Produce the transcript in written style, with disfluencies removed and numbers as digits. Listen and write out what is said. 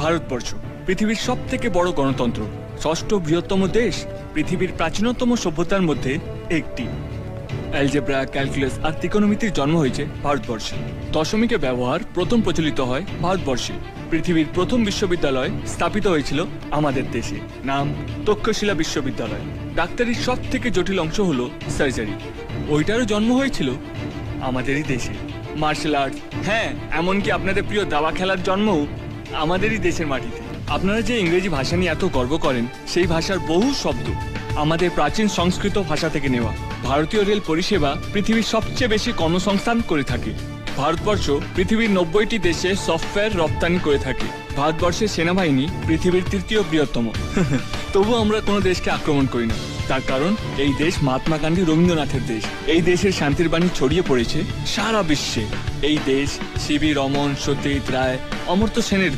ভারতবর্ষ পৃথিবীর সব থেকে বড় গণতন্ত্র, ষষ্ঠ বৃহত্তম দেশ, পৃথিবীর প্রাচীনতম সভ্যতার মধ্যে একটি। অ্যালজেব্রা, ক্যালকুলাস আর ত্রিকোণমিতির জন্ম হয়েছে ভারতবর্ষে। দশমিকের ব্যবহার প্রথম প্রচলিত হয় ভারতবর্ষে। পৃথিবীর প্রথম বিশ্ববিদ্যালয় স্থাপিত হয়েছিল আমাদের দেশে, নাম তক্ষশিলা বিশ্ববিদ্যালয়। ডাক্তারির সব থেকে জটিল অংশ হলো সার্জারি, ওইটারও জন্ম হয়েছিল আমাদেরই দেশে। মার্শাল আর্ট, হ্যাঁ, এমনকি আপনাদের প্রিয় দাবা খেলার জন্মও আমাদেরই দেশের মাটিতে। আপনারা যে ইংরেজি ভাষা নিয়ে এত গর্ব করেন, সেই ভাষার বহু শব্দ আমাদের প্রাচীন সংস্কৃত ভাষা থেকে নেওয়া। ভারতীয় রেল পরিষেবা পৃথিবীর সবচেয়ে বেশি কর্মসংস্থান করে থাকে। ভারতবর্ষ পৃথিবীর 90টি দেশে সফটওয়্যার রপ্তানি করে থাকে। ভারতবর্ষের সেনাবাহিনী পৃথিবীর তৃতীয় বৃহত্তম। তবু আমরা কোনো দেশকে আক্রমণ করি না, তার কারণ এই দেশ মহাত্মা গান্ধী, রবীন্দ্রনাথের দেশ। এই দেশের শান্তির বাণী ছড়িয়ে পড়েছে সারা বিশ্বে। এই দেশ সিবি রমন, সত্যজিৎ রায়, অমর্ত্য সেনের দেশ।